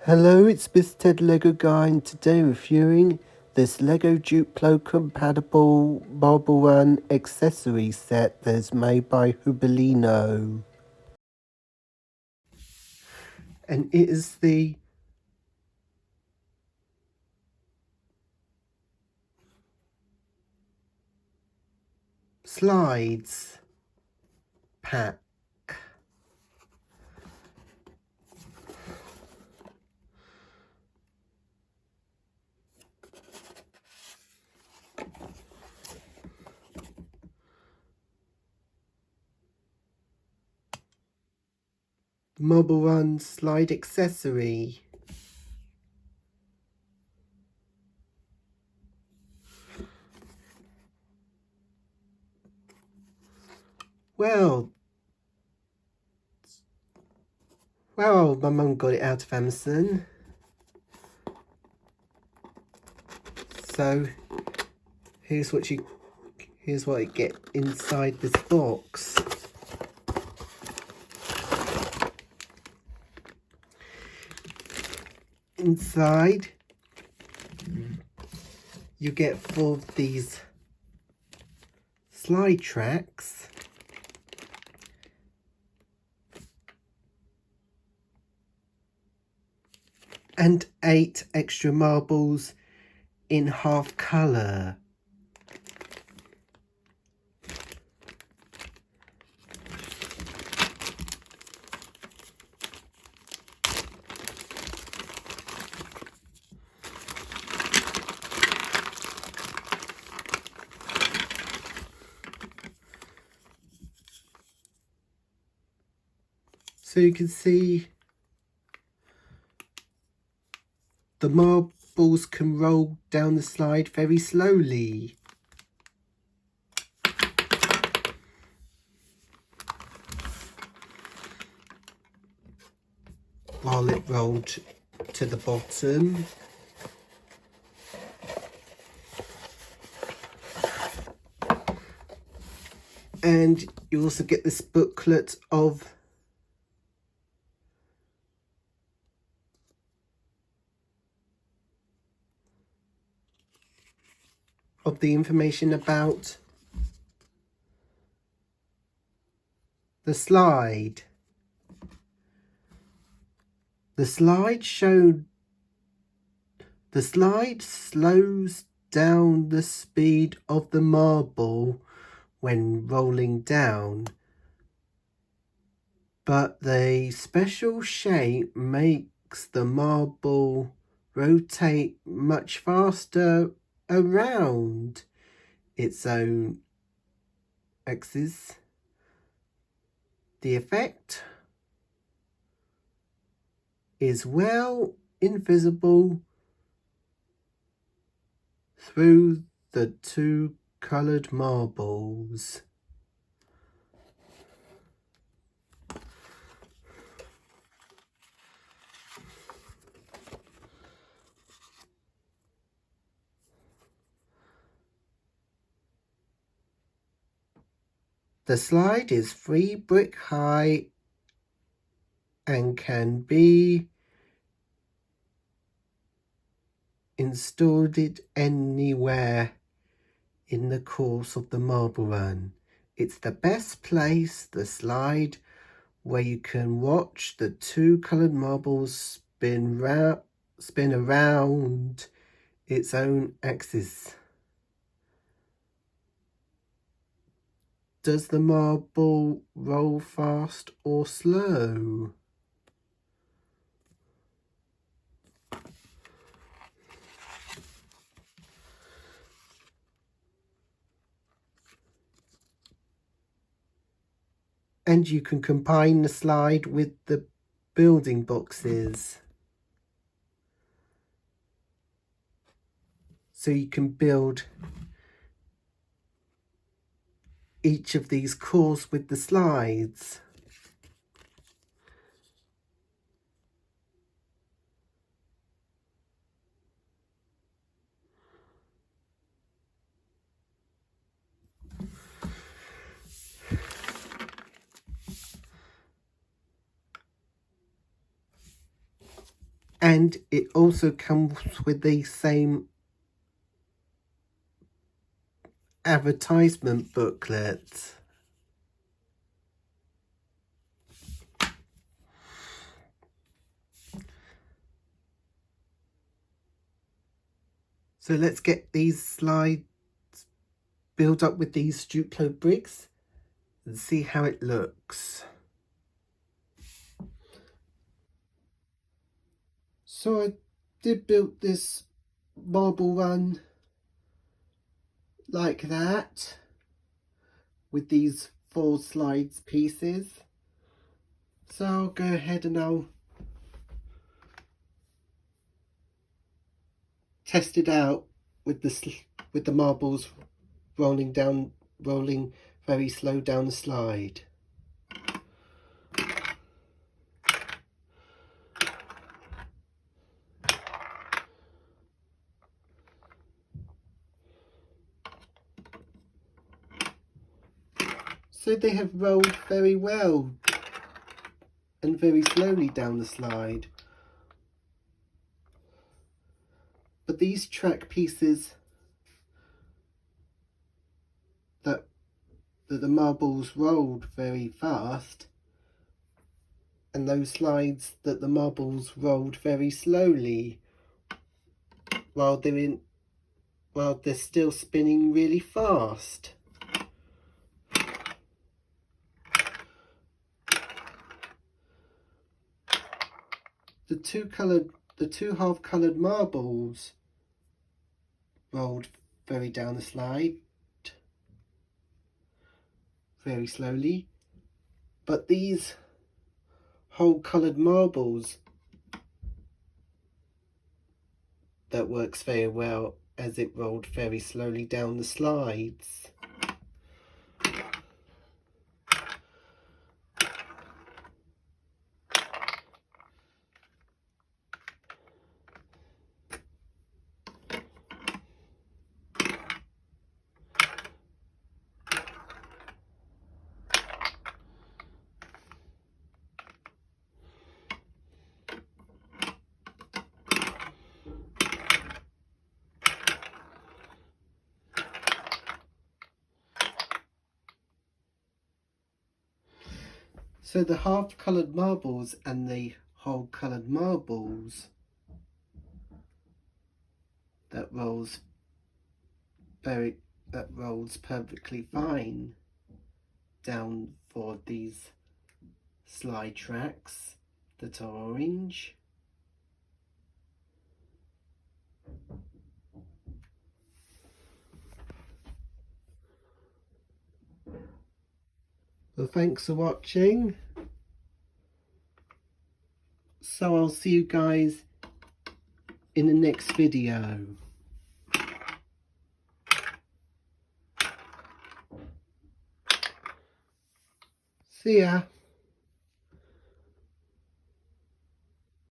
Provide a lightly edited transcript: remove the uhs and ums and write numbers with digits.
Hello, it's Miss Ted Lego Guy, and today reviewing this Lego Duplo compatible Marble Run accessory set that is made by Hubelino. And it is the slides pack. Marble Run slide accessory. Well, my mum got it out of Amazon. So here's what you get inside this box. Inside you get 4 of these slide tracks, and 8 extra marbles in half colour. So you can see the marbles can roll down the slide very slowly. While it rolled to the bottom. And you also get this booklet of the information about the slide. The slide slows down the speed of the marble when rolling down, but the special shape makes the marble rotate much faster around its own axis. The effect is well invisible through the 2 coloured marbles. The slide is 3 brick high and can be installed anywhere in the course of the marble run. It's the best place, the slide, where you can watch the 2 coloured marbles spin around its own axis. Does the marble roll fast or slow? And you can combine the slide with the building boxes. So you can build each of these cores with the slides. And it also comes with the same advertisement booklet. So let's get these slides built up with these Duplo bricks and see how it looks. So I did build this marble run like that with these 4 slides pieces. So I'll go ahead and I'll test it out with the marbles rolling very slow down the slide. So they have rolled very well and very slowly down the slide. But these track pieces that the marbles rolled very fast, and those slides that the marbles rolled very slowly while they're still spinning really fast. The two half-coloured marbles rolled very down the slide very slowly, but these whole-coloured marbles, that works very well as it rolled very slowly down the slides. So the half-coloured marbles and the whole-coloured marbles, that rolls perfectly fine down for these slide tracks that are orange. Well, thanks for watching. So I'll see you guys in the next video. See ya.